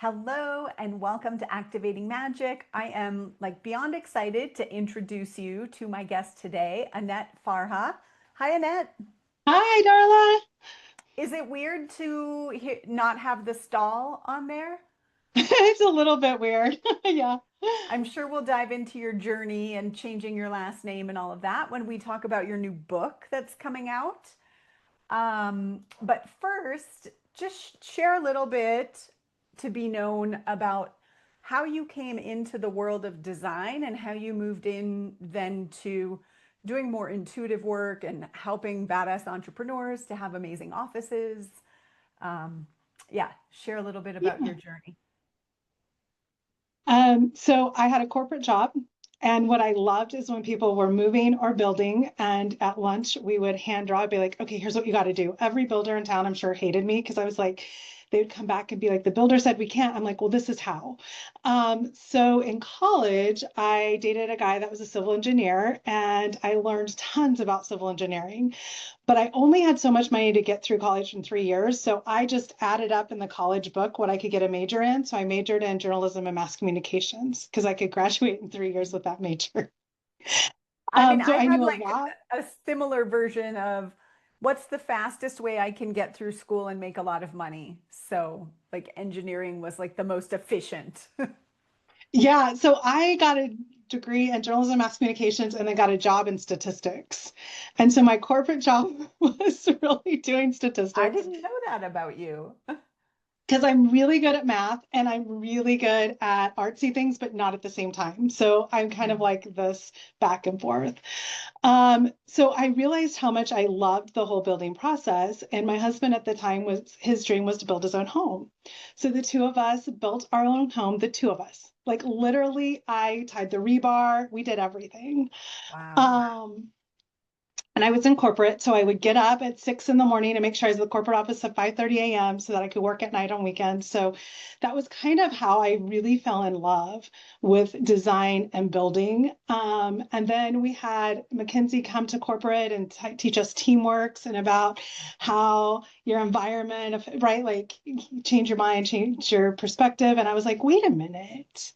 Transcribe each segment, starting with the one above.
Hello and welcome to Activating Magic. I am like beyond excited to introduce you to my guest today, Annette Farha. Hi, Annette. Hi, Darla. Is it weird to not have the stall on there? It's a little bit weird. Yeah. I'm sure we'll dive into your journey and changing your last name and all of that when we talk about your new book that's coming out. But first, just share a little bit to be known about how you came into the world of design and how you moved in then to doing more intuitive work and helping badass entrepreneurs to have amazing offices. Um, yeah, share a little bit about Yeah. your journey. So I had a corporate job, and what I loved is when people were moving or building, and at lunch we would hand draw, be like, okay, here's what you got to do. Every builder in town, I'm sure, hated me because I was like, they would come back and be like, the builder said we can't. I'm like, well, this is how. So in college, I dated a guy that was a civil engineer, and I learned tons about civil engineering. But I only had so much money to get through college in 3 years. So I just added up in the college book what I could get a major in. So I majored in journalism and mass communications because I could graduate in 3 years with that major. I mean, So I I had knew a like lot. a similar version of what's the fastest way I can get through school and make a lot of money. So, like, engineering was like the most efficient. Yeah. So I got a degree in journalism and mass communications and then got a job in statistics. And so my corporate job was really doing I statistics. didn't know that about you. Because I'm really good at math and I'm really good at artsy things, but not at the same time. So I'm kind of like this back and forth. So I realized how much I loved the whole building process. And my husband at the time was his dream was to build his own home. So the two of us built our own home, the two of us. Like literally, I tied the rebar, we did everything. Wow. Um, and I was in corporate, so I would get up at 6 in the morning to make sure I was at the corporate office at 5:30 a.m. so that I could work at night on weekends. So that was kind of how I really fell in love with design and building. And then we had McKinsey come to corporate and teach us teamworks and about how your environment, right, like change your mind, change your perspective. And I was like, wait a minute.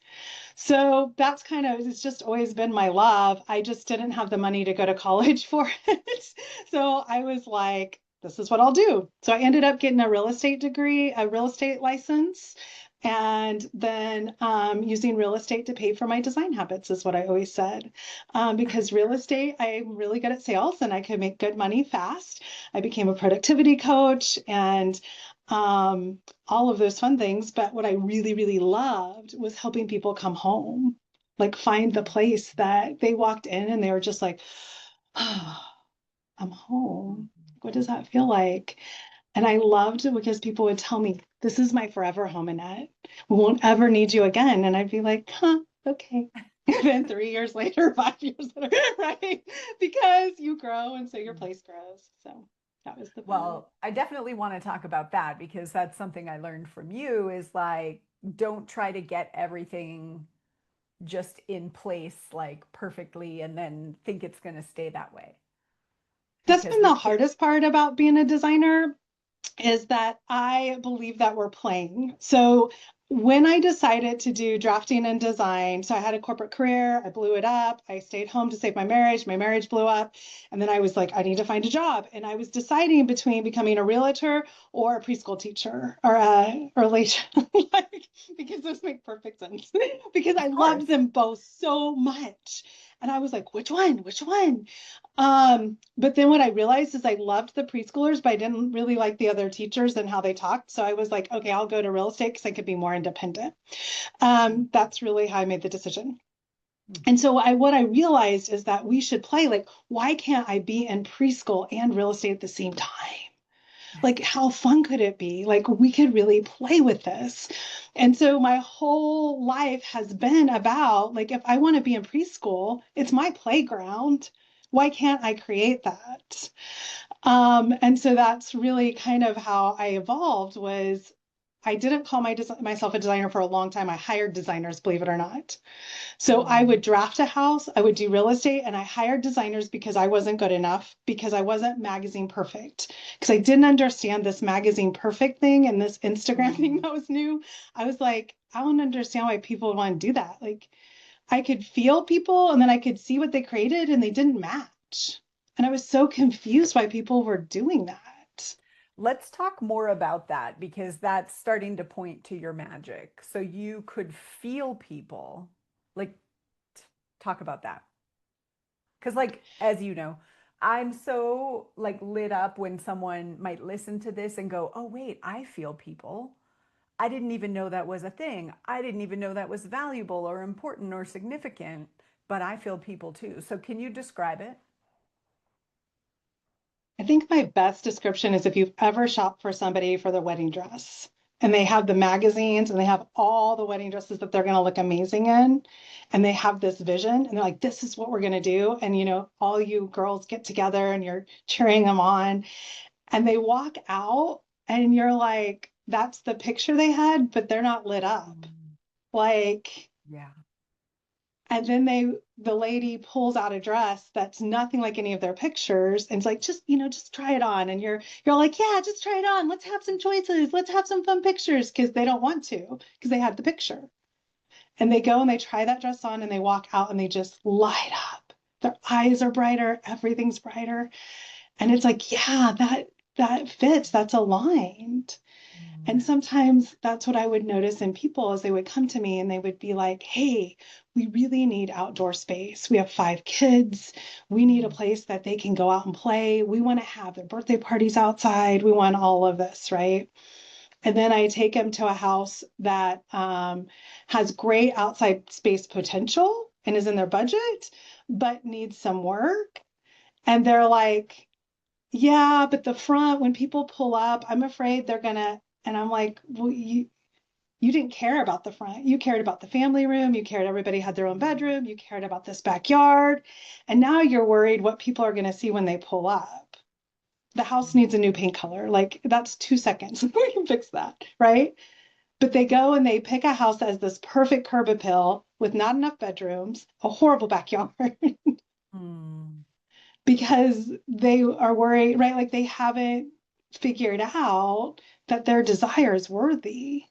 So that's kind of, it's just always been my love. I just didn't have the money to go to college for it. So I was like, this is what I'll do. So I ended up getting a real estate degree, a real estate license, and then using real estate to pay for my design habits is what I always said. Because real estate, I'm really good at sales and I could make good money fast. I became a productivity coach and um, all of those fun things. But what I really, really loved was helping people come home, like find the place that they walked in and they were just like, oh, I'm home. What does that feel like? And I loved it because people would tell me, this is my forever home, Annette. We won't ever need you again. And I'd be like, huh, okay. And then 3 years later, 5 years later, right? Because you grow and so your place grows. So that was the fun of it. Well, I definitely want to talk about that because that's something I learned from you is like, don't try to get everything just in place like perfectly and then think it's going to stay that way. That's Because been the with kids, hardest part about being a designer is that I believe that we're playing. So when I decided to do drafting and design, so I had a corporate career, I blew it up, I stayed home to save my marriage blew up, and then I was like, I need to find a job. And I was deciding between becoming a realtor or a preschool teacher or a relation, like, because those make perfect sense because I of course. loved them both so much. And I was like, which one? Which one? But then what I realized is I loved the preschoolers, but I didn't really like the other teachers and how they talked. So I was like, okay, I'll go to real estate because I could be more independent. That's really how I made the decision. And so what I realized is that we should play like, why can't I be in preschool and real estate at the same time? Like, how fun could it be? Like, we could really play with this. And so my whole life has been about like, if I want to be in preschool, it's my playground. Why can't I create that? And so that's really kind of how I evolved was I didn't call myself a designer for a long time. I hired designers, believe it or not. So I would Mm, draft a house, I would do real estate, and I hired designers because I wasn't good enough, because I wasn't magazine perfect, because I didn't understand this magazine perfect thing and this Instagram thing mm. that was new. I was like, I don't understand why people want to do that. Like, I could feel people and then I could see what they created and they didn't match. And I was so confused why people were doing that. Let's talk more about that because that's starting to point to your magic. So you could feel people. Like, talk about that. Because, like, as you know, I'm so like lit up when someone might listen to this and go, oh, wait, I feel people. I didn't even know that was a thing. I didn't even know that was valuable or important or significant, but I feel people too. So, can you describe it? I think my best description is if you've ever shopped for somebody for their wedding dress and they have the magazines and they have all the wedding dresses that they're going to look amazing in, and they have this vision and they're like, this is what we're going to do. And, all you girls get together and you're cheering them on and they walk out and you're like, that's the picture they had, but they're not lit up. Mm, Like, yeah. and then the lady pulls out a dress that's nothing like any of their pictures and it's like, just try it on. And you're like, yeah, just try it on. Let's have some choices. Let's have some fun pictures because they don't want to, because they had the picture. And they go and they try that dress on and they walk out and they just light up. Their eyes are brighter, everything's brighter. And it's like, yeah, that fits, that's aligned. And Mm, sometimes that's what I would notice in people as they would come to me and they would be like, hey, we really need outdoor space. We have 5 kids. We need a mm, place that they can go out and play. We want to have their birthday parties outside. We want all of this, right? And then I take them to a house that has great outside space potential and is in their budget, but needs some work. And they're like, yeah, but the front, when people pull up, I'm afraid they're gonna, and I'm like, well, you didn't care about the front. You cared about the family room. You cared everybody had their own mm, bedroom. You cared about this backyard. And now you're worried what people are going to see when they pull up. The house needs a new paint color. Like that's 2 seconds. We can fix that, right? But they go and they pick a house that has this perfect curb appeal with not enough bedrooms, a horrible backyard, mm, because they are worried, right? Like they haven't figured out that their desire is worthy.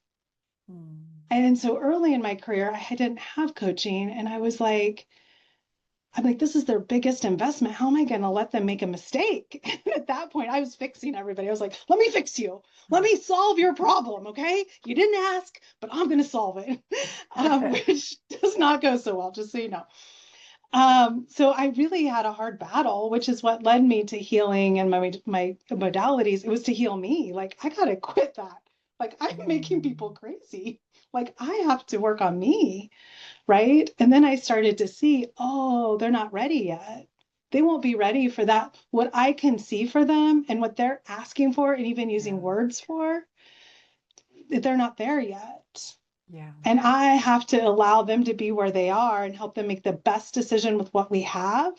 mm. And so early in my career, I didn't have coaching. And I'm like, this is their biggest investment. How am I going to let them make a mistake? And at that point, I was fixing everybody. I was like, let me fix you. Let me solve your problem. Okay. You didn't ask, but I'm going to solve it, which does not go so well, just so you know. So I really had a hard battle, which is what led me to healing and my modalities. It was to heal me. Like I gotta quit that. Like I'm making people Mm, crazy. Like I have to work on me, right? And then I started to see, oh, they're not ready yet. They won't be ready for that. What I can see for them and what they're asking for and even yeah. using words for, they're not there yet. Yeah. And I have to allow them to be where they are and help them make the best decision with what we have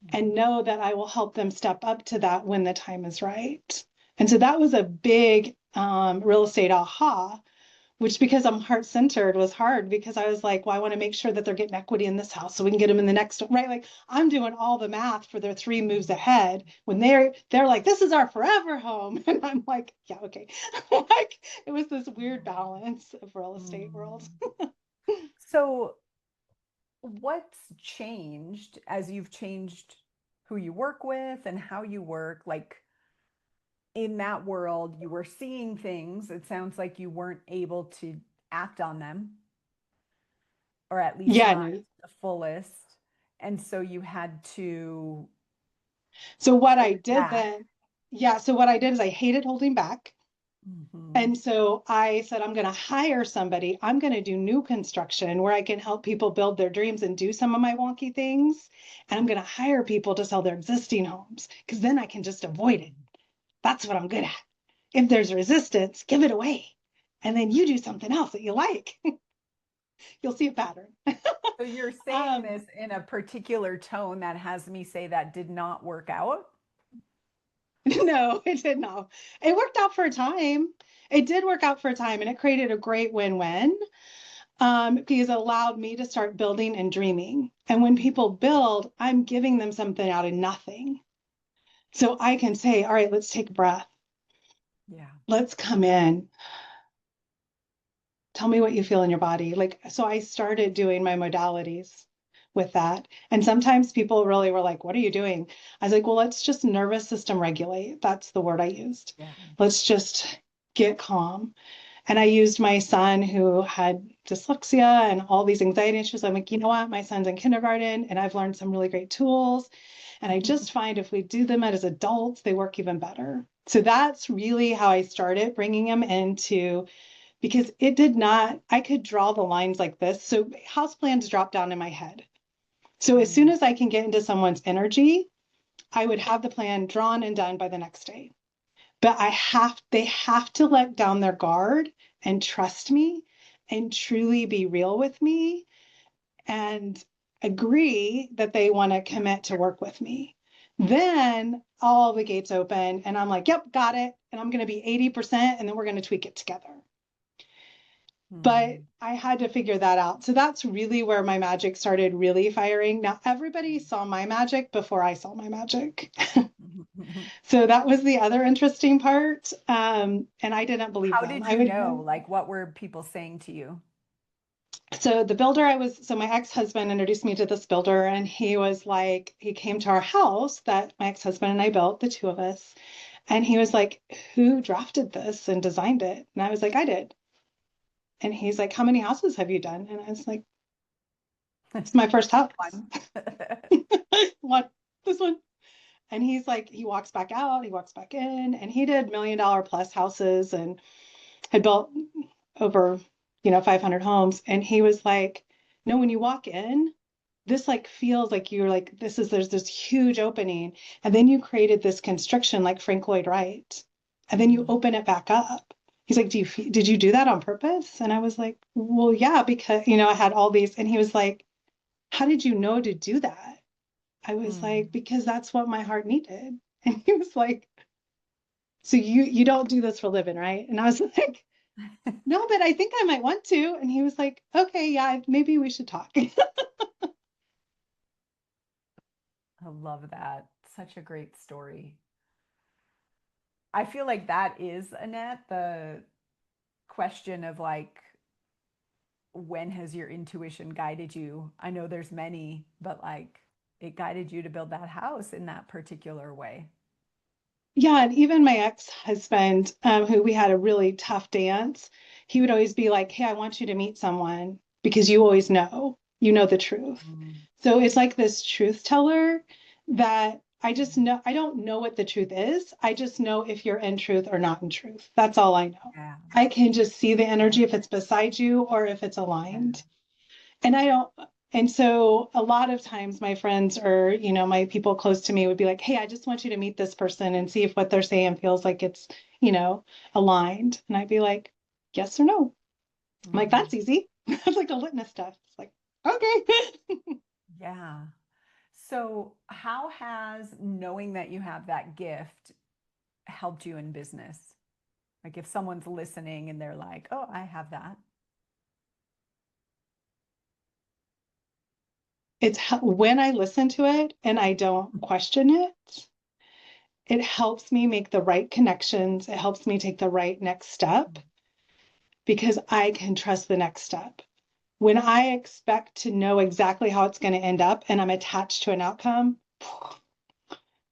Mm, and know that I will help them step up to that when the time is right. And so that was a big real estate aha, which because I'm heart centered was hard because I was like, well, I want to make sure that they're getting equity in this house so we can get them in the next one, right? Like I'm doing all the math for their 3 moves mm, ahead when they're like, this is our forever home. And I'm like, yeah, okay. Like it was this weird balance of real estate world. mm. So, what's changed as you've changed who you work with and how you work? Like in that world, you were seeing things. It sounds like you weren't able to act on them, or at least Yeah, not no. the fullest. And so you had to So what pull I it did back. then, yeah, so what I did is I hated holding back. Mm-hmm. And so I said, I'm going to hire somebody. I'm going to do new construction where I can help people build their dreams and do some of my wonky things. And I'm going to hire people to sell their existing homes because then I can just avoid it. That's what I'm good at. If there's resistance, give it away. And then you do something else that you like. You'll see a pattern. So you're saying um, this in a particular tone that has me say that did not work out. No, it did not. It worked out for a time. It did work out for a time, and it created a great win-win, because it allowed me to start building and dreaming. And when people build, I'm giving them something out of nothing. So I can say, all right, let's take a breath. Yeah. Let's come in. Tell me what you feel in your body. Like, so I started doing my modalities with that. And sometimes people really were like, what are you doing? I was like, well, let's just nervous system regulate. That's the word I used. Yeah. Let's just get calm. And I used my son who had dyslexia and all these anxiety issues. I'm like, you know what? My son's in kindergarten and I've learned some really great tools. And I just find if we do them as adults, they work even better. So that's really how I started bringing him into, because it did not, I could draw the lines like this. So house plans drop down in my head. So as soon Mm, as I can get into someone's energy, I would have the plan drawn and done by the next day. But they have to let down their guard and trust me and truly be real with me and agree that they want to yeah. commit to work with me. Then all the gates open and I'm like, yep, got it. And I'm going to be 80% and then we're going to tweak it together. But Mm, I had to figure that out. So that's really where my magic started really firing. Now, everybody saw my magic before I saw my magic. mm. So that was the other interesting part. And I didn't believe How them. did I you would, know? Like, what were people saying to you? so the builder so my ex-husband introduced me to this builder, and he was like, he came to our house that my ex-husband and I built, the two of us. And he was like, who drafted this and designed it? And I was like, I did. And he's like, how many houses have you done? And I was like, it's my first house. Fun. What? This one. And he's like, he walks back out, he walks back in, and he did $1 million plus houses and had built over, 500 homes. And he was like, no, when you walk in, this like feels like you're like, there's this huge opening. And then you created this constriction like Frank Lloyd Wright. And then you Mm, open it back up. He's like, did you do that on purpose? And I was like, well, yeah, because, I had all these. And he was like, how did you know to do that? I was like, mm. because that's what my heart needed. And he was like, so you don't do this for a living, right? And I was like, no, but I think I might want to. And he was like, okay, yeah, maybe we should talk. I love that. Such a great story. I feel like that is, Annette, the question of like, when has your intuition guided you? I know there's many, but like it guided you to build that house in that particular way. Yeah, and even my ex-husband, who we had a really tough dance, he would always be like, hey, I want you to meet someone because you know the truth. Mm, So it's like this truth teller that I just know, I don't know what the truth is. I just know if you're in truth or not in truth. That's all I know. yeah. I can just see the Yeah. energy if it's beside you or if it's Yeah. aligned. And I don't, and so a lot of times my friends or, my people close to me would be like, hey, I just want you to meet this person and see if what they're saying feels like it's, you know, aligned. And I'd be like, yes or no. I'm like, Mm, that's easy. That's like a litmus test. It's like, okay. yeah. So, how has knowing that you have that gift helped you in business? Like, if someone's listening and they're like, oh, I have that. It's when I listen to it and I don't question it, it helps me make the right connections. It helps me take the right next step because I can trust the next step. When I expect to know exactly how it's going to end up and I'm attached to an outcome,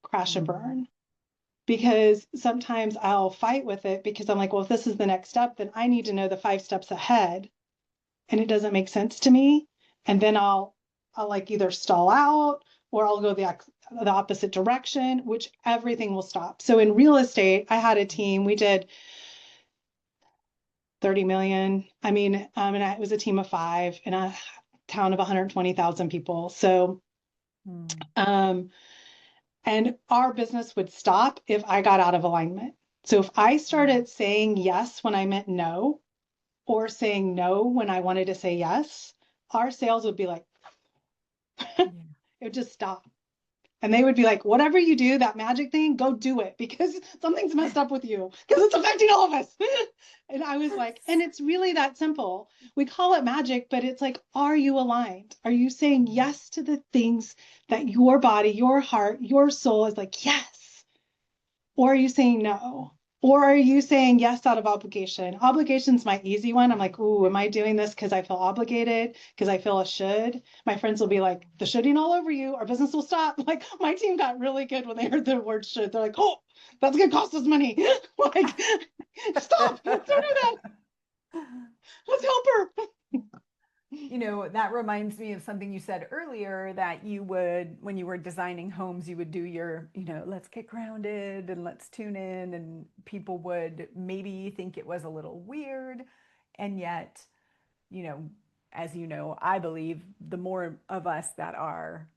crash and Mm, burn. Because sometimes I'll fight with it because I'm like, well, if this is the next step, then I need to know the 5 steps ahead. And it doesn't make sense to me. And then I'll like either stall out or I'll go the opposite direction, which everything will stop. So in real estate, I had a team, we did 30 million. I mean, it was a team of 5 in a town of 120,000 people. So, mm, um, and our business would stop if I got out of alignment. So if I mm, started saying yes when I meant no, or saying no when I wanted to say yes, our sales would be like, it yeah. would just stop. And they would be like, whatever you do, that magic thing, go do it because something's messed up with you because it's affecting all of us. And I was like, and it's really that simple. We call it magic, but it's like, are you aligned? Are you saying yes to the things that your body, your heart, your soul is like, yes? Or are you saying no? Or are you saying yes out of obligation? Obligation's my easy one. I'm like, ooh, am I doing this because I feel obligated? Because I feel a should? My friends will be like, the shoulding all over you, our business will stop. Like my team got really good when they heard the word should. They're like, oh, that's gonna cost us money. Like, stop, don't do that. Let's help her. You know, that reminds me of something you said earlier that you would, when you were designing homes, you would do your, let's get grounded and let's tune in. And people would maybe think it was a little weird. And yet, you know, as you know, I believe the more of us that are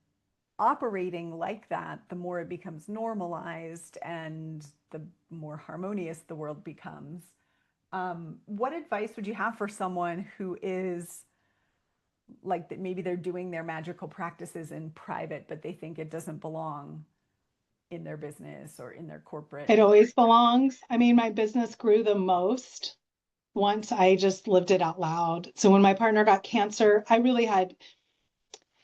operating like that, the more it becomes normalized and the more harmonious the world becomes. What advice would you have for someone who is like that? Maybe they're doing their magical practices in private, but they think it doesn't belong in their business or in their corporate. It always belongs. I mean, my business grew the most once I just lived it out loud. So when my partner got cancer, I really had,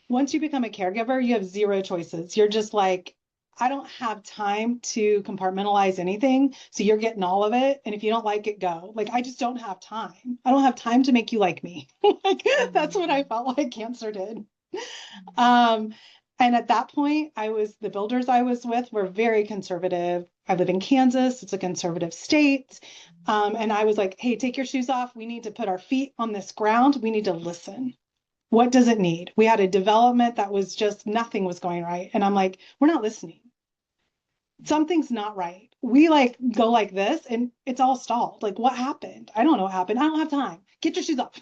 once you become a caregiver, you have zero choices. You're just like, I don't have time to compartmentalize anything. So you're getting all of it. And if you don't like it, go. Like, I just don't have time. I don't have time to make you like me. Like, that's what I Mm-hmm. felt like cancer did. Um, and at that point, the builders I was with were very conservative. I live in Kansas, it's a conservative state. And I was like, hey, take your shoes off. We need to put our feet on this ground. We need to listen. What does it need? We had a development that was just nothing was going right. And I'm like, we're not listening. Something's not right. We like go like this and it's all stalled. Like, what happened? I don't know what happened. I don't have time. Get your shoes off.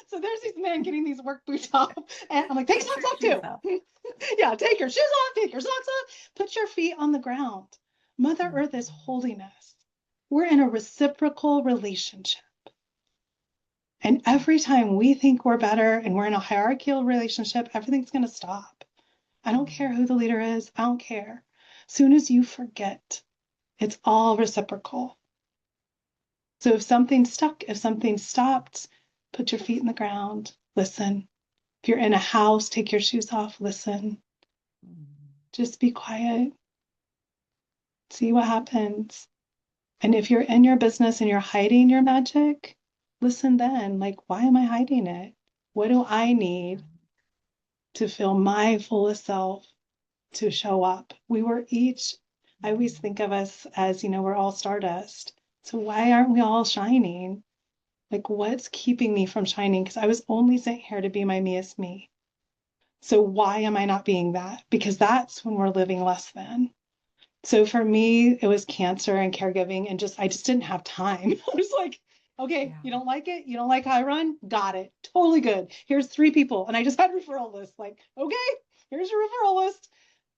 So there's these men getting these work boots off. And I'm like, take Get socks your off shoes too. off. Yeah, take your shoes off, take your socks off, put your feet on the ground. Mother Earth is Mm-hmm. holding us. We're in a reciprocal relationship. And every time we think we're better and we're in a hierarchical relationship, everything's going to stop. I don't care who the leader is. I don't care. As soon as you forget, it's all reciprocal. So if something's stuck, if something stopped, put your feet in the ground, listen. If you're in a house, take your shoes off, listen. Just be quiet, see what happens. And if you're in your business and you're hiding your magic, listen then. Like, why am I hiding it? What do I need to feel my fullest self to show up? We were each, I always think of us as, we're all stardust. So why aren't we all shining? Like, what's keeping me from shining? Because I was only sent here to be my meest me. So why am I not being that? Because that's when we're living less than. So for me, it was cancer and caregiving, and I just didn't have time. I was like, okay, Yeah. you don't like it? You don't like how I run? Got it. Totally good. Here's 3 people. And I just had referral lists. Like, okay, here's your referral list.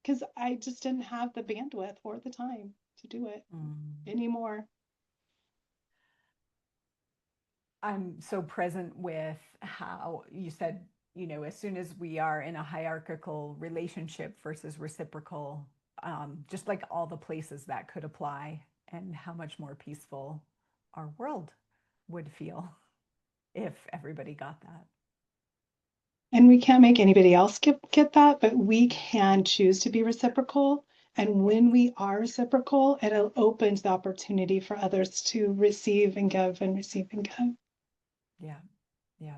Because I just didn't have the bandwidth or the time to do it Mm. anymore. I'm so present with how you said, as soon as we are in a hierarchical relationship versus reciprocal, just like all the places that could apply and how much more peaceful our world would feel if everybody got that. And we can't make anybody else get that, but we can choose to be reciprocal. And Yes. when we are reciprocal, it opens the opportunity for others to receive and give and receive and give. Yeah. Yeah.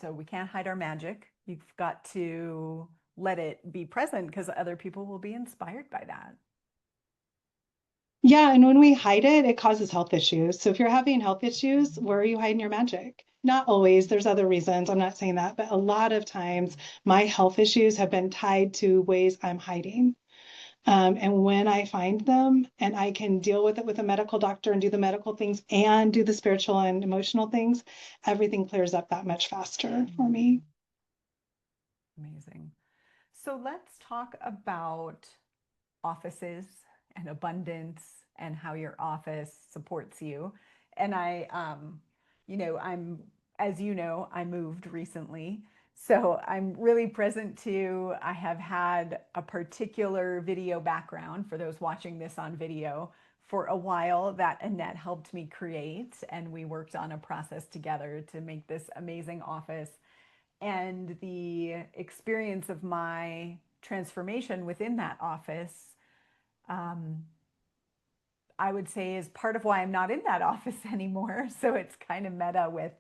So we can't hide our magic. You've got to let it be present because other people will be inspired by that. Yeah, and when we hide it, it causes health issues. So if you're having health issues, where are you hiding your magic? Not always, there's other reasons. I'm not saying that, but a lot of times my health issues have been tied to ways I'm hiding. And when I find them and I can deal with it with a medical doctor and do the medical things and do the spiritual and emotional things, everything clears up that much faster for me. Amazing. So let's talk about offices and abundance and how your office supports you. And I, I'm, as you know, I moved recently. So I'm really present too. I have had a particular video background for those watching this on video for a while that Annette helped me create, and we worked on a process together to make this amazing office. And the experience of my transformation within that office, um, I would say, is part of why I'm not in that office anymore. So it's kind of meta with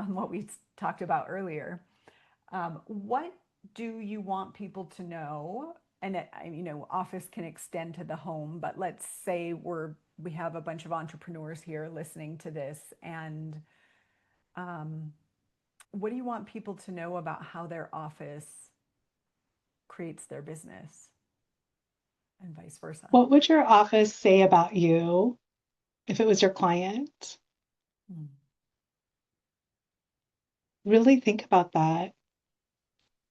what we talked about earlier. What do you want people to know? And office can extend to the home, but let's say we have a bunch of entrepreneurs here listening to this, and um, what do you want people to know about how their office creates their business and vice versa? What would your office say about you if it was your client? Mm. Really think about that.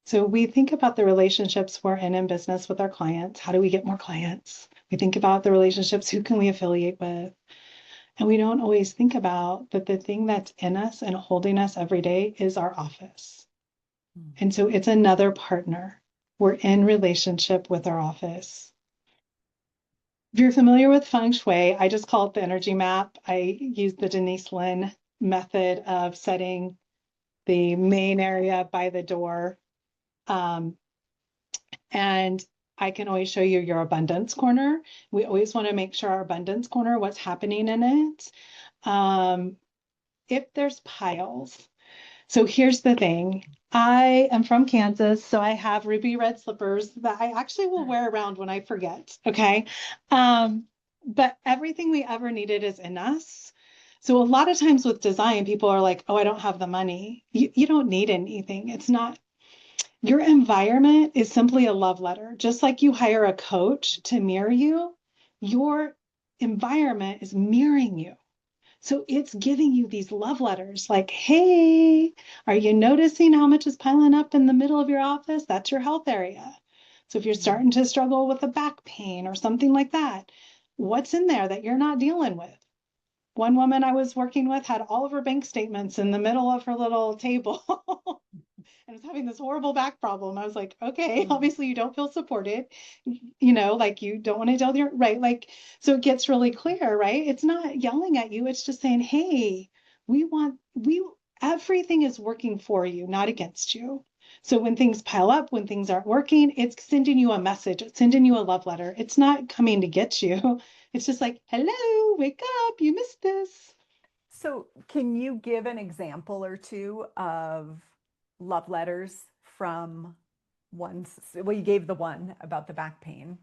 So we think about the relationships we're in business with our clients. How do we get more clients? We think about the relationships, who can we affiliate with? And we don't always think about that the thing that's in us and holding us every day is our office. Mm. And so it's another partner. We're in relationship with our office. If you're familiar with feng shui, I just call it the energy map. I use the Denise Lin method of setting the main area by the door. Um, and I can always show you your abundance corner. We always want to make sure our abundance corner, what's happening in it. Um, if there's piles. So here's the thing. I am from Kansas, so I have ruby red slippers that I actually will wear around when I forget. Okay. Um, but everything we ever needed is in us. So a lot of times with design, people are like, oh, I don't have the money. You don't need anything. It's not, your environment is simply a love letter. Just like you hire a coach to mirror you, your environment is mirroring you. So it's giving you these love letters like, hey, are you noticing how much is piling up in the middle of your office? That's your health area. So if you're Mm. starting to struggle with a back pain or something like that, what's in there that you're not dealing with? One woman I was working with had all of her bank statements in the middle of her little table and was having this horrible back problem. I was like, okay, Mm. obviously you don't feel supported, like you don't want to deal with your right. Like, so it gets really clear, right? It's not yelling at you. It's just saying, hey, everything is working for you, not against you. So when things pile up, when things aren't working, it's sending you a message. It's sending you a love letter. It's not coming to get you. It's just like, hello, wake up. You missed this. So, can you give an example or two of love letters from ones? Well, you gave the one about the back pain.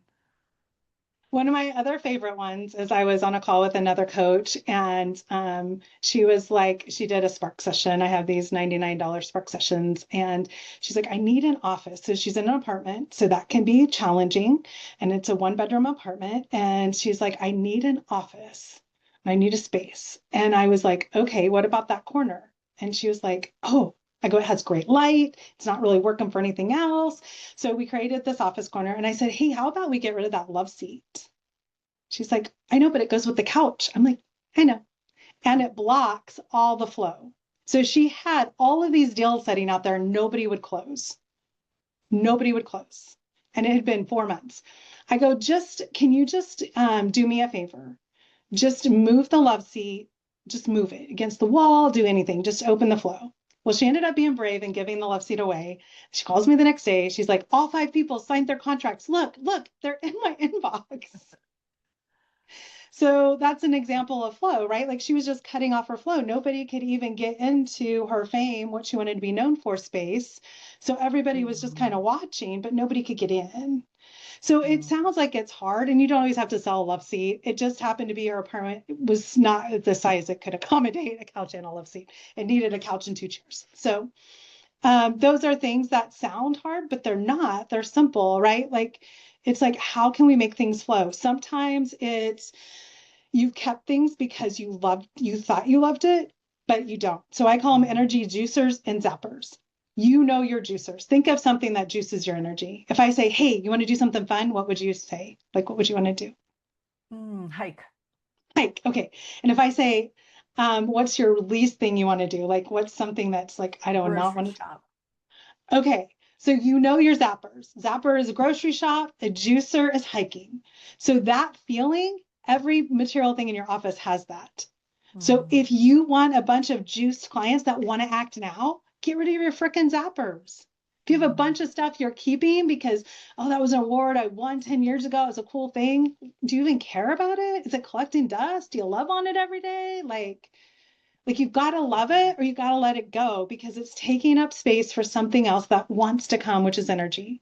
One of my other favorite ones is I was on a call with another coach, and she was like, she did a Spark session. I have these $99 Spark sessions, and she's like, I need an office. So she's in an apartment, so that can be challenging, and it's a one-bedroom apartment. And she's like, I need an office. I need a space. And I was like, okay, what about that corner? And she was like, oh, I go, it has great light. It's not really working for anything else. So we created this office corner, and I said, hey, how about we get rid of that love seat? She's like, I know, but it goes with the couch. I'm like, I know. And it blocks all the flow. So she had all of these deals setting out there, and nobody would close. Nobody would close. And it had been 4 months. I go, can you just do me a favor? Just move the love seat, just move it against the wall, do anything, just open the flow. Well, she ended up being brave and giving the love seat away. She calls me the next day. She's like, all 5 people signed their contracts. Look, they're in my inbox. So that's an example of flow, right? Like she was just cutting off her flow. Nobody could even get into her fame, what she wanted to be known for space. So everybody was just kind Mm. of watching, but nobody could get in. So it Mm. sounds like it's hard, and you don't always have to sell a love seat. It just happened to be her apartment was not the size it could accommodate a couch and a love seat. It needed a couch and 2 chairs. So those are things that sound hard, but they're not. They're simple, right? Like it's like, how can we make things flow? Sometimes it's you kept things because you thought you loved it, but you don't. So I call them Mm. energy juicers and zappers. You know your juicers. Think of something that juices your energy. If I say, hey, you want to do something fun, what would you say? Like, what would you want to do? Mm. Hike. Hike. Okay. And if I say, what's your least thing you want to do? Like, what's something that's like, I don't not Grocery want to, shop. Okay, so you know your zappers. Zapper is a grocery shop, a juicer is hiking. So that feeling, every material thing in your office has that. So Mm, if you want a bunch of juiced clients that want to act now, get rid of your frickin' zappers. If you have a mm, bunch of stuff you're keeping because, oh, that was an award I won 10 years ago, it was a cool thing. Do you even care about it? Is it collecting dust? Do you love on it every day? Like you've got to love it or you got to let it go because it's taking up space for something else that wants to come, which is energy.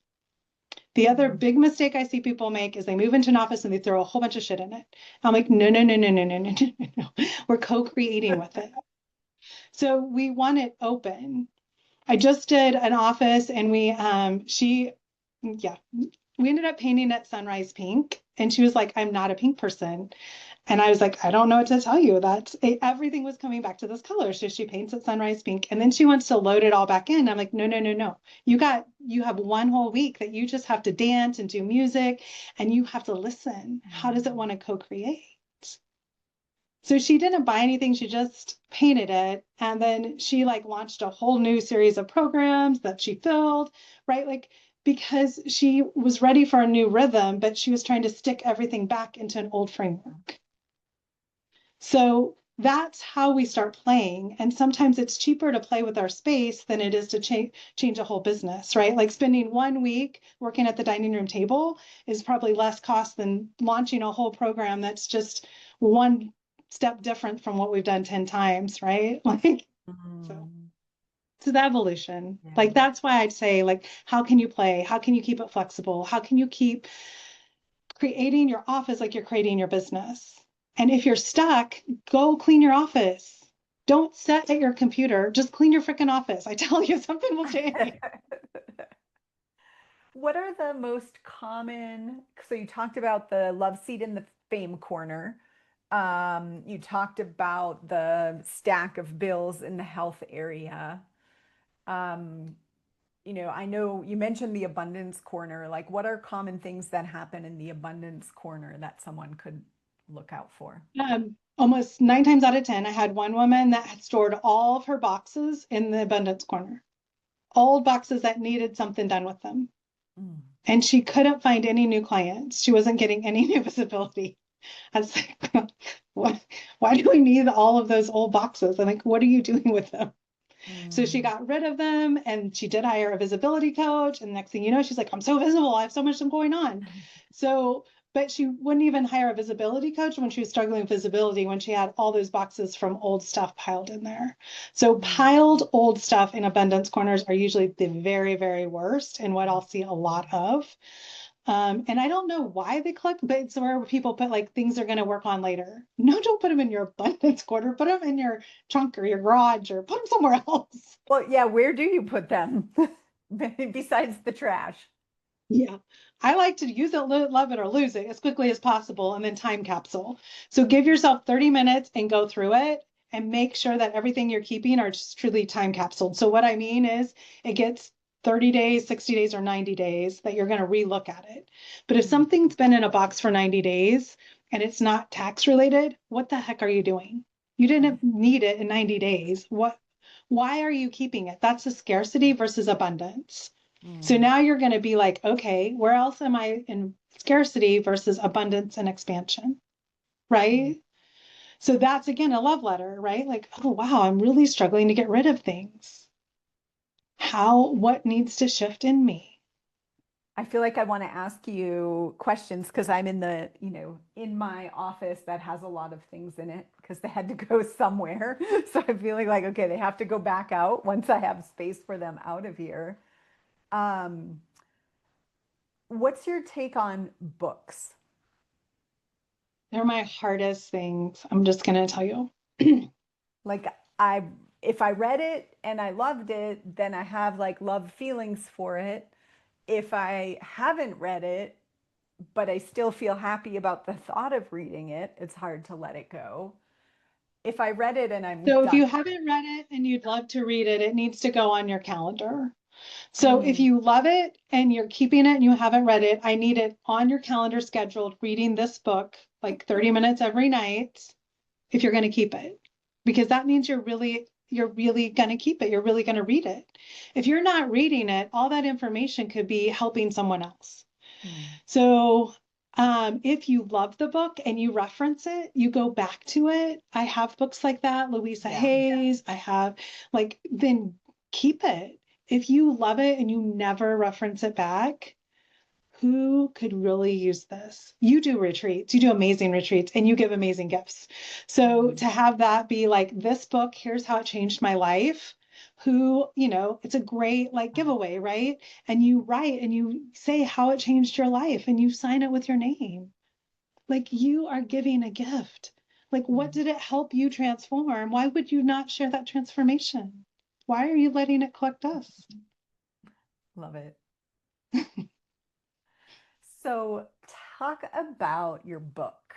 The other mm. big mistake I see people make is they move into an office and they throw a whole bunch of shit in it. I'm like, no, no, no, no, no, no, no, no, no. We're co-creating with it. So we want it open. I just did an office and yeah, we ended up painting it sunrise pink. And she was like, I'm not a pink person. And I was like, I don't know what to tell you. Everything was coming back to this color. So she paints it sunrise pink and then she wants to load it all back in. I'm like, no, no, no, no. You have one whole week that you just have to dance and do music and you have to listen. How does it Mm. want to co-create? So she didn't buy anything. She just painted it. And then she like launched a whole new series of programs that she filled, right? Like, because she was ready for a new rhythm, but she was trying to stick everything back into an old framework. So that's how we start playing. And sometimes it's cheaper to play with our space than it is to change a whole business, right? Like spending 1 week working at the dining room table is probably less cost than launching a whole program that's just one step different from what we've done 10 times, right? Like, so Mm. it's the evolution. Like, Yeah. that's why I'd say, like, how can you play? How can you keep it flexible? How can you keep creating your office like you're creating your business? And if you're stuck, go clean your office. Don't sit at your computer. Just clean your freaking office. I tell you, something will change. What are the most common? So you talked about the love seat in the fame corner. You talked about the stack of bills in the health area. Um, I know you mentioned the abundance corner. Like, what are common things that happen in the abundance corner that someone could look out for? Almost 9 times out of 10, I had one woman that had stored all of her boxes in the abundance corner, old boxes that needed something done with them. Mm. And she couldn't find any new clients. She wasn't getting any new visibility. I was like, what, why do we need all of those old boxes? I'm like, what are you doing with them? So she Mm. got rid of them and she did hire a visibility coach. And next thing you know, she's like, I'm so visible. I have so much going on. So, but she wouldn't even hire a visibility coach when she was struggling with visibility, when she had all those boxes from old stuff piled in there. So Mm. piled old stuff in abundance corners are usually the very, very worst and what I'll see a lot of. And I don't know why they collect, but it's where people put like things they're going to work on later. No, don't put them in your abundance corner. Put them in your trunk or your garage or put them somewhere else. Well, yeah, where do you put them besides the trash? Yeah. I like to use it, love it, or lose it as quickly as possible and then time capsule. So give yourself 30 minutes and go through it and make sure that everything you're keeping are just truly time capsuled. So what I mean is it gets 30 days, 60 days, or 90 days that you're going to relook at it. But if Mm. something's been in a box for 90 days and it's not tax related, what the heck are you doing? You didn't need it in 90 days. Why are you keeping it? That's a scarcity versus abundance. So Mm. now you're going to be like, okay, where else am I in scarcity versus abundance and expansion? Mm. Right. So that's again a love letter, right? Like, oh, wow, I'm really struggling to get rid of things. What needs to shift in me? I feel like I want to ask you questions because I'm in my office that has a lot of things in it because they had to go somewhere. So I'm feeling like, okay, they have to go back out once I have space for them out of here. Um, what's your take on books? They're my hardest things. I'm just going to tell you. Like I if I read it and I loved it, then I have like love feelings for it. If I haven't read it, but I still feel happy about the thought of reading it, it's hard to let it go. If I read it and I'm So if done. you haven't read it and you'd love to read it, it needs to go on your calendar. So if Mm, you love it and you're keeping it and you haven't read it, I need it on your calendar scheduled, reading this book like 30 minutes every night if you're going to keep it. Because that means you're really you're really going to keep it. You're really going to read it. If you're not reading it, all that information could be helping someone else. Mm. So if you love the book and you reference it, you go back to it. I have books like that, Louisa Yeah. Hayes. I have like, then keep it. If you love it and you never reference it back, who could really use this? You do retreats, you do amazing retreats, and you give amazing gifts. So Mhm. to have that be like, this book, here's how it changed my life. Who, it's a great like giveaway, right? And you write and you say how it changed your life and you sign it with your name. Like you are giving a gift. Like, what Mhm. did it help you transform? Why would you not share that transformation? Why are you letting it collect dust? Love it. So, talk about your book.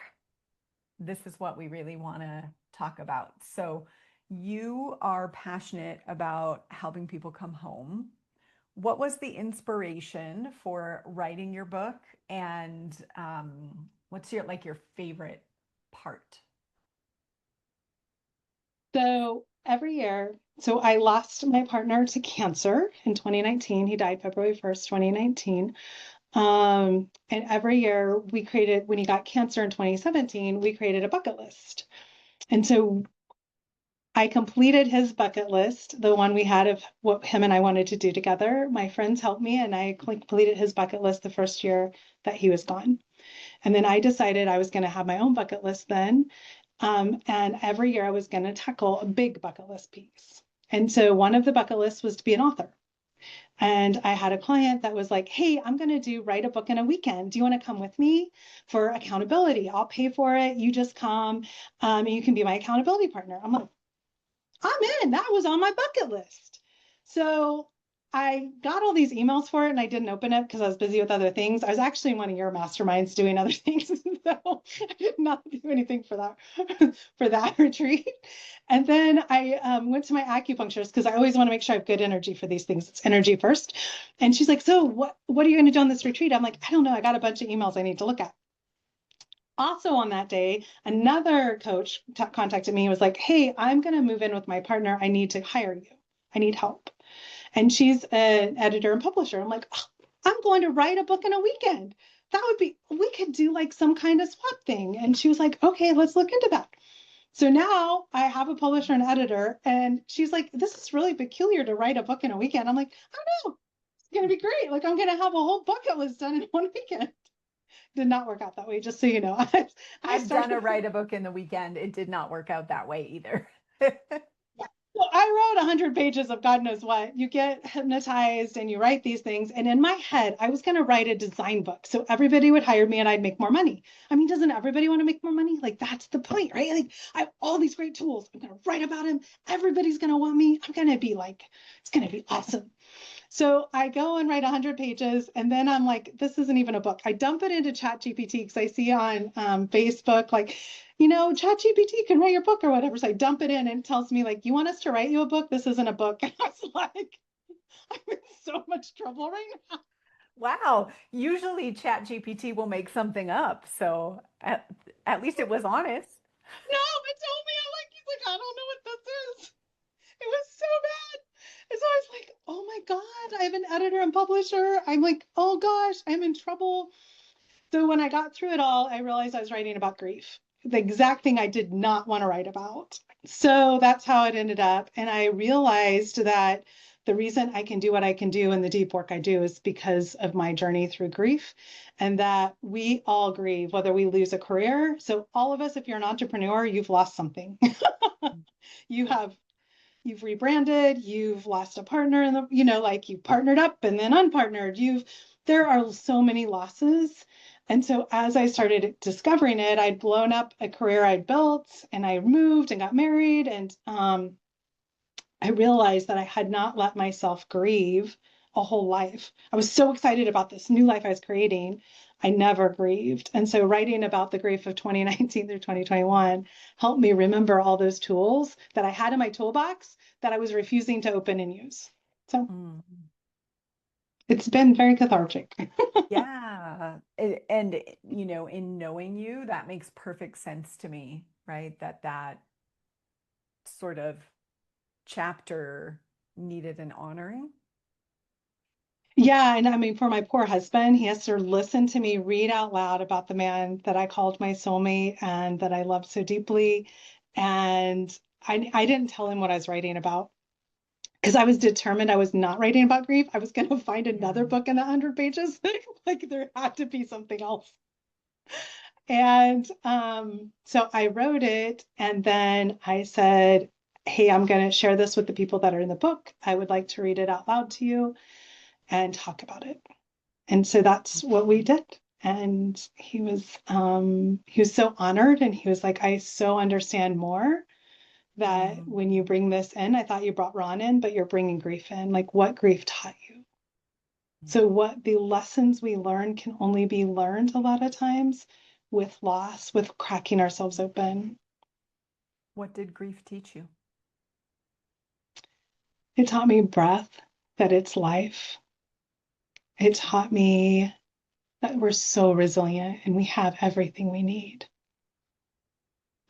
This is what we really want to talk about. So, you are passionate about helping people come home. What was the inspiration for writing your book, and what's your favorite part? So every year, so I lost my partner to cancer in 2019. He died February 1st, 2019. And every year we created, when he got cancer in 2017, we created a bucket list. And so I completed his bucket list, the one we had of what him and I wanted to do together. My friends helped me, and I completed his bucket list the first year that he was gone. And then I decided I was going to have my own bucket list then. And every year I was going to tackle a big bucket list piece. And so one of the bucket lists was to be an author. And I had a client that was like, hey, I'm going to write a book in a weekend. Do you want to come with me for accountability? I'll pay for it. You just come and you can be my accountability partner. I'm like, I'm in. That was on my bucket list. So I got all these emails for it and I didn't open it because I was busy with other things. I was actually in one of your masterminds doing other things. So I did not do anything for that for that retreat. And then I went to my acupuncturist because I always want to make sure I have good energy for these things. It's energy first. And she's like, so what are you going to do on this retreat? I'm like, I don't know. I got a bunch of emails I need to look at. Also on that day, another coach contacted me and was like, hey, I'm going to move in with my partner. I need to hire you. I need help. And she's an editor and publisher. I'm like, oh, I'm going to write a book in a weekend. That would be, we could do like some kind of swap thing. And she was like, okay, let's look into that. So now I have a publisher and editor, and she's like, this is really peculiar to write a book in a weekend. I'm like, I don't know. It's going to be great. Like, I'm going to have a whole bucket list done in one weekend. Did not work out that way, just so you know. I I've done a started. write a book in the weekend. It did not work out that way either. Well, I wrote 100 pages of God knows what. You get hypnotized and you write these things. And in my head, I was going to write a design book. So everybody would hire me and I'd make more money. I mean, doesn't everybody want to make more money? Like, that's the point, right? Like, I have all these great tools. I'm going to write about them. Everybody's going to want me. I'm going to be like, it's going to be awesome. So I go and write 100 pages, and then I'm like, this isn't even a book. I dump it into ChatGPT because I see on Facebook, like, ChatGPT can write your book or whatever. So I dump it in and it tells me, like, you want us to write you a book? This isn't a book. And I was like, I'm in so much trouble right now. Wow. Usually ChatGPT will make something up. So at least it was honest. No, it told me, I'm like, he's like, I don't know what this is. It was so bad. And so I was like, oh my God, I have an editor and publisher. I'm like, oh gosh, I'm in trouble. So when I got through it all, I realized I was writing about grief, the exact thing I did not want to write about. So that's how it ended up. And I realized that the reason I can do what I can do and the deep work I do is because of my journey through grief, and that we all grieve, whether we lose a career. So all of us, if you're an entrepreneur, you've lost something. you have you've rebranded, you've lost a partner in the, like you partnered up and then unpartnered. There are so many losses. And so as I started discovering it, I'd blown up a career I'd built and I moved and got married. And I realized that I had not let myself grieve a whole life. I was so excited about this new life I was creating. I never grieved. And so writing about the grief of 2019 through 2021 helped me remember all those tools that I had in my toolbox that I was refusing to open and use. So Mm. it's been very cathartic. Yeah. And, in knowing you, that makes perfect sense to me, right? That sort of chapter needed an honoring? Yeah, and I mean, for my poor husband, he has to listen to me read out loud about the man that I called my soulmate and that I love so deeply. And I didn't tell him what I was writing about because I was determined I was not writing about grief. I was going to find Yeah. another book in 100 pages. Like there had to be something else. And so I wrote it, and then I said, "Hey, I'm going to share this with the people that are in the book. I would like to read it out loud to you and talk about it." And so that's what we did. And he was so honored, and he was like, "I so understand more that Mm. when you bring this in, I thought you brought Ron in, but you're bringing grief in. Like what grief taught you." So what the lessons we learn can only be learned a lot of times with loss, with cracking ourselves open. What did grief teach you? It taught me breath, that it's life. It taught me that we're so resilient and we have everything we need.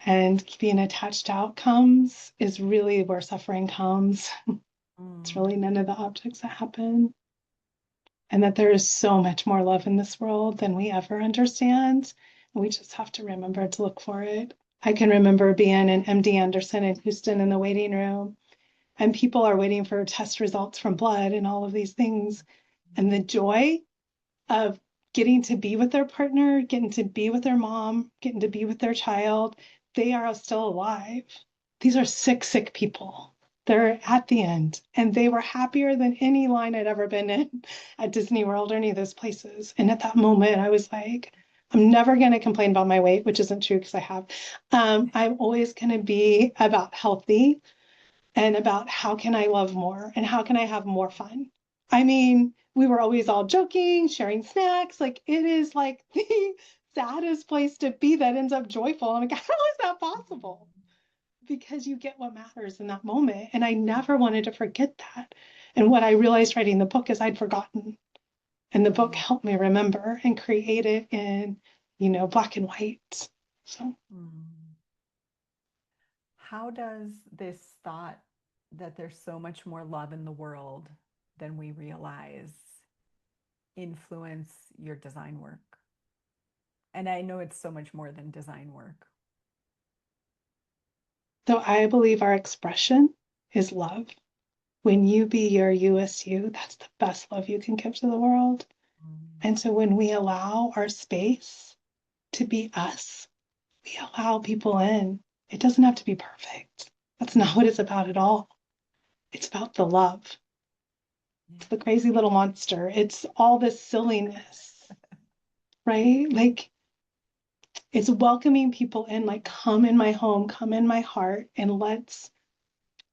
And being attached to outcomes is really where suffering comes. It's really Mm. none of the objects that happen. And that there is so much more love in this world than we ever understand. And we just have to remember to look for it. I can remember being in MD Anderson in Houston in the waiting room, and people are waiting for test results from blood and all of these things. And the joy of getting to be with their partner, getting to be with their mom, getting to be with their child, they are still alive. These are sick, sick people. They're at the end, and they were happier than any line I'd ever been in at Disney World or any of those places. And at that moment, I was like, I'm never going to complain about my weight, which isn't true because I have. I'm always going to be about healthy and about how can I love more and how can I have more fun. I mean, we were always all joking, sharing snacks. Like it is like the saddest place to be that ends up joyful. I'm like, how is that possible? Because you get what matters in that moment. And I never wanted to forget that. And what I realized writing the book is I'd forgotten. And the book Mm. helped me remember and create it in, black and white. So Mm. How does this thought that there's so much more love in the world than we realize influence your design work? And I know it's so much more than design work. so I believe our expression is love. When you be your you as you, that's the best love you can give to the world. Mm. And so when we allow our space to be us, we allow people in. It doesn't have to be perfect. That's not what it's about at all. It's about the love. Yeah. It's the crazy little monster. It's all this silliness, right? Like it's welcoming people in, like, come in my home, come in my heart, and let's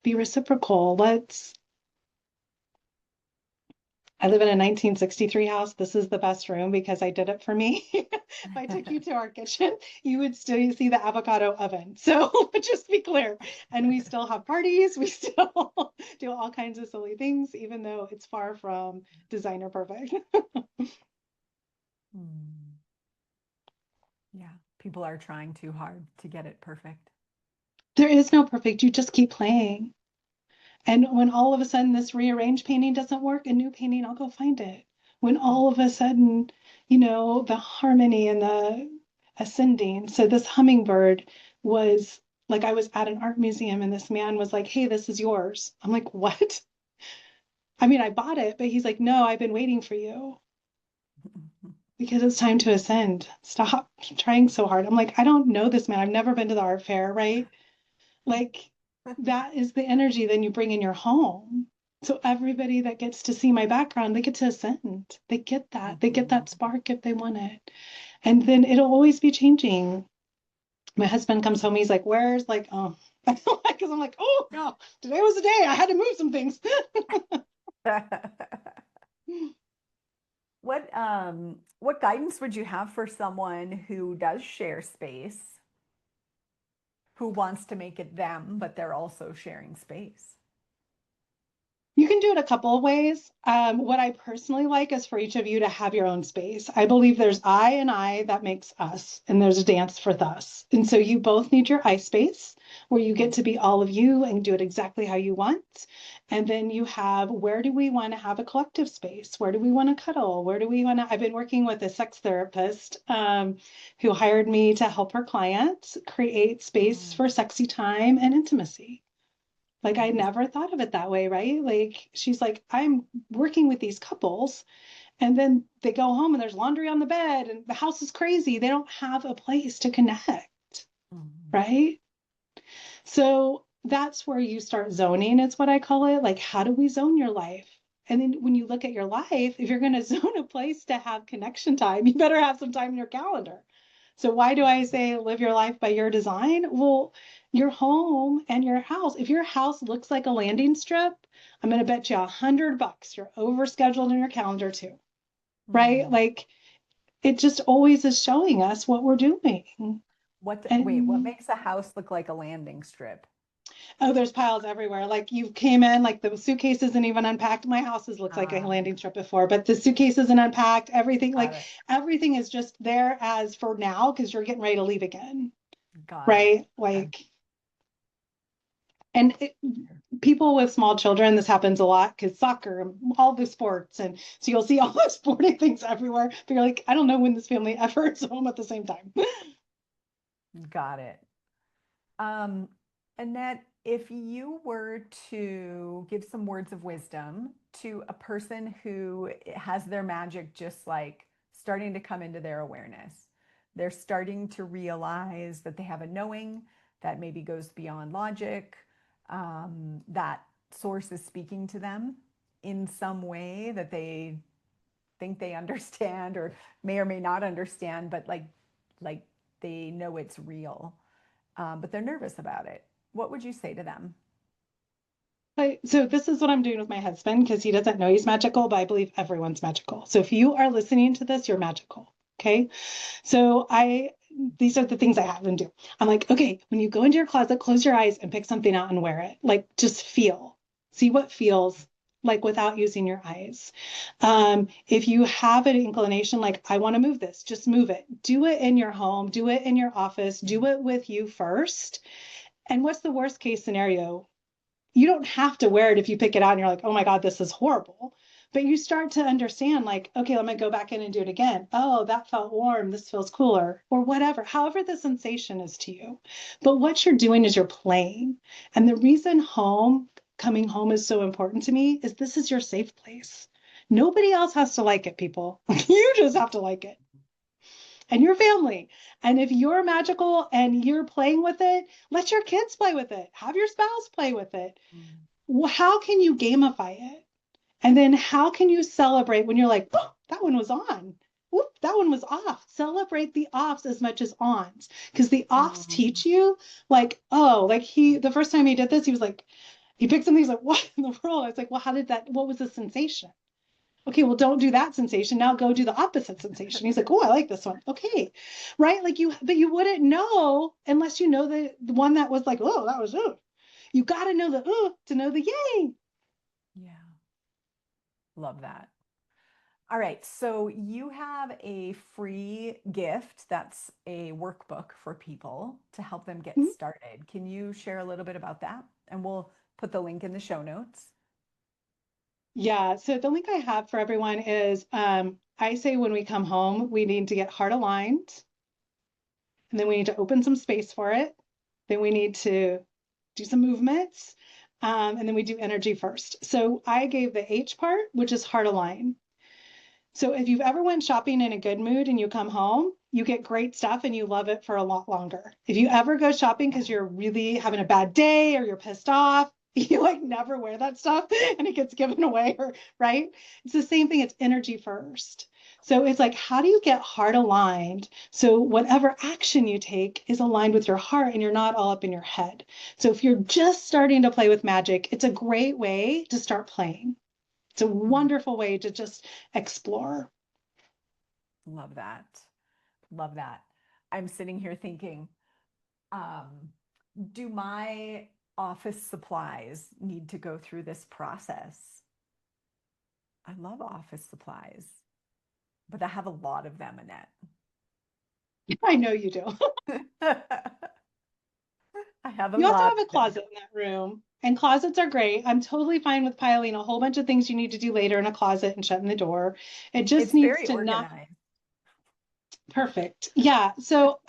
be reciprocal. I live in a 1963 house. This is the best room because I did it for me. If I took you to our kitchen, you would still see the avocado oven. So just be clear. And we still have parties. We still do all kinds of silly things, even though it's far from designer perfect. Mm. Yeah. People are trying too hard to get it perfect. There is no perfect. You just keep playing. And when all of a sudden this rearranged painting doesn't work, a new painting, I'll go find it. When all of a sudden, the harmony and the ascending. So this hummingbird was like, I was at an art museum and this man was like, "Hey, this is yours." I'm like, "What?" I mean, I bought it, but he's like, "No, I've been waiting for you because it's time to ascend. Stop trying so hard." I'm like, "I don't know this man. I've never been to the art fair, right?" Like that is the energy then you bring in your home. So everybody that gets to see my background, they get to ascend. They get that. They get that spark if they want it. And then it'll always be changing. My husband comes home, he's like, "Where's like, oh," because I'm like, "Oh no, today was the day I had to move some things." What guidance would you have for someone who does share space, who wants to make it them, but they're also sharing space? You can can do it a couple of ways. What I personally like is for each of you to have your own space. I believe there's I and I that makes us, and there's a dance for thus. And so you both need your I space where you get to be all of you and do it exactly how you want. And then you have where do we want to have a collective space? Where do we want to cuddle? Where do we want to? I've been working with a sex therapist who hired me to help her clients create space Mm, for sexy time and intimacy. Like I nice. never thought of it that way, right? Like she's like, I'm working with these couples and then they go home and there's laundry on the bed and the house is crazy. They don't have a place to connect, Mm, right? So that's where you start zoning, is what I call it. Like, how do we zone your life? And then when you look at your life, if you're going to zone a place to have connection time, you better have some time in your calendar. So why do I say live your life by your design? Well, your home and your house, if your house looks like a landing strip, I'm going to bet you $100 you're overscheduled in your calendar too, right? mm. Like it just always is showing us what we're doing. Wait, what And makes a house look like a landing strip? oh, there's piles everywhere. Like you came in, like the suitcase isn't even unpacked. My house has looked like a Ah, landing strip before, but the suitcase isn't unpacked. Everything, got like it. everything is just there as for now because you're getting ready to leave again, Got it. right? Okay. Like, and people with small children, this happens a lot because soccer, all the sports, and so you'll see all the sporting things everywhere. But you're like, I don't know when this family ever is home at the same time. Got it. Um, Annette, if you were to give some words of wisdom to a person who has their magic just like starting to come into their awareness, they're starting to realize that they have a knowing that maybe goes beyond logic, that source is speaking to them in some way that they think they understand or may not understand, but like they know it's real, but they're nervous about it. What would you say to them? So this is what I'm doing with my husband because he doesn't know he's magical, but I believe everyone's magical. So if you are listening to this, you're magical. Okay. So these are the things I have them do. I'm like, okay, when you go into your closet, close your eyes and pick something out and wear it. Like just feel, see what feels like without using your eyes. If you have an inclination, like I want to move this, just move it. Do it in your home, do it in your office, do it with you first. And what's the worst case scenario? You don't have to wear it if you pick it out and you're like, oh my God, this is horrible. But you start to understand, like, okay, let me go back in and do it again. Oh, that felt warm. This feels cooler, or whatever, however the sensation is to you. But what you're doing is you're playing. And the reason coming home is so important to me is this is your safe place. Nobody else has to like it, people. You just have to like it and your family. And if you're magical and you're playing with it, let your kids play with it. Have your spouse play with it. Mm. How can you gamify it? And then how can you celebrate when you're like, oh, that one was on? Whoop, that one was off. Celebrate the offs as much as ons because the offs Mm. teach you, like, oh, like the first time he did this, he was like, he picked something, he's like, what in the world? I was like, well, what was the sensation? Okay, well, don't do that sensation. Now go do the opposite sensation. He's like, oh, I like this one. Okay. Right. Like but you wouldn't know unless you know the one that was like, oh, that was, oh, you got to know the, to know the yay. Yeah, love that. All right, so you have a free gift that's a workbook for people to help them get Mhm. started. Can you share a little bit about that? And we'll put the link in the show notes. Yeah. So the link I have for everyone is I say when we come home, we need to get heart aligned and then we need to open some space for it. Then we need to do some movements. And then we do energy first. So I gave the H part, which is heart align. So if you've ever went shopping in a good mood and you come home, you get great stuff and you love it for a lot longer. If you ever go shopping because you're really having a bad day or you're pissed off, you like never wear that stuff and it gets given away, or right? It's the same thing. It's energy first. So it's like, how do you get heart aligned? So whatever action you take is aligned with your heart and you're not all up in your head. So if you're just starting to play with magic, it's a great way to start playing. It's a Mm, wonderful way to just explore. love that. Love that. I'm sitting here thinking, um, do my office supplies need to go through this process? I love office supplies, but I have a lot of them, Annette. I know you do. I have a You also lot have a of them. closet in that room, and closets are great. I'm totally fine with piling a whole bunch of things you need to do later in a closet and shutting the door. It just It's needs very to not. organized. Perfect. Yeah. So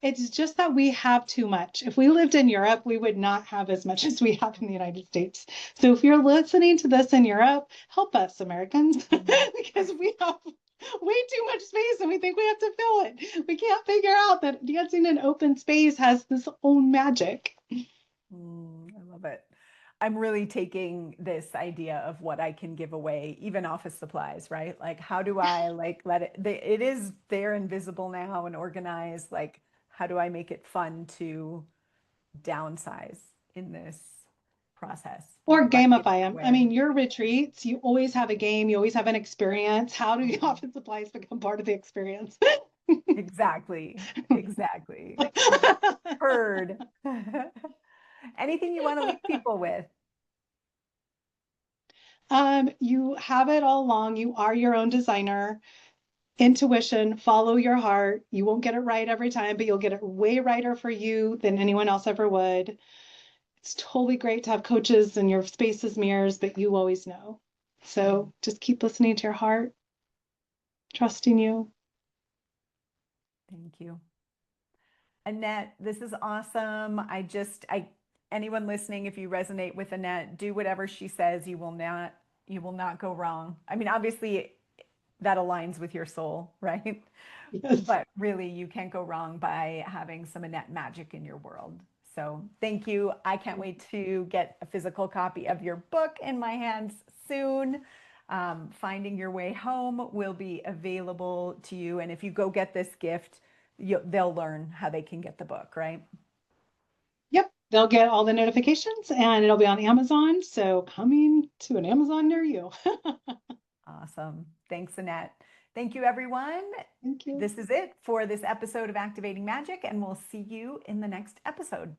it's just that we have too much. If we lived in Europe, we would not have as much as we have in the United States. So if you're listening to this in Europe, help us, Americans, Mhm. because we have way too much space and we think we have to fill it. We can't figure out that dancing in open space has this own magic. I love it. I'm really taking this idea of what I can give away, even office supplies, right? Like, how do I like let it, it is there invisible now and organized. Like, how do I make it fun to downsize in this process? Or Let it gamify them. I away. mean, your retreats, you always have a game, you always have an experience. How do the Mhm. office supplies become part of the experience? Exactly. Exactly. Heard. Anything you want to leave people with? You have it all along. You are your own designer. Intuition, follow your heart. You won't get it right every time, but you'll get it way righter for you than anyone else ever would. It's totally great to have coaches and your space is mirrors, but you always know. Mhm. So just keep listening to your heart, trusting you. Thank you. Annette, this is awesome. Anyone listening, if you resonate with Annette, do whatever she says. You will not go wrong. I mean, obviously that aligns with your soul, right? Yes. But really, you can't go wrong by having some Annette magic in your world. So thank you. I can't wait to get a physical copy of your book in my hands soon. Finding Your Way Home will be available to you. And if you go get this gift, they'll learn how they can get the book, right? Yep. They'll get all the notifications and it'll be on Amazon. So coming to an Amazon near you. Awesome. Thanks, Annette. Thank you, everyone. Thank you. This is it for this episode of Activating Magic, and we'll see you in the next episode.